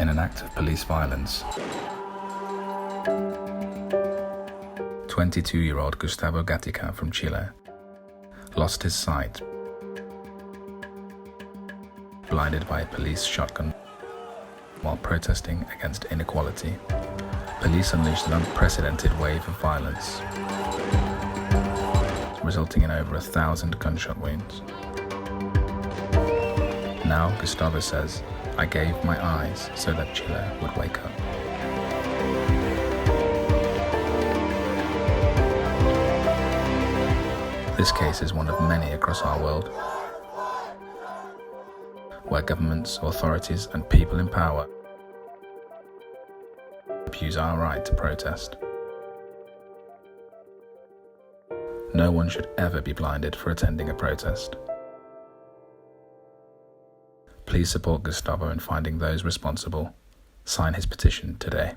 in an act of police violence. 22-year-old Gustavo Gatica from Chile lost his sight, blinded by a police shotgun while protesting against inequality. Police unleashed an unprecedented wave of violence, resulting in over 1,000 gunshot wounds. Now, Gustavo says, "I gave my eyes so that Chile would wake up." This case is one of many across our world, where governments, authorities, and people in power abuse our right to protest. No one should ever be blinded for attending a protest. Please support Gustavo in finding those responsible. Sign his petition today.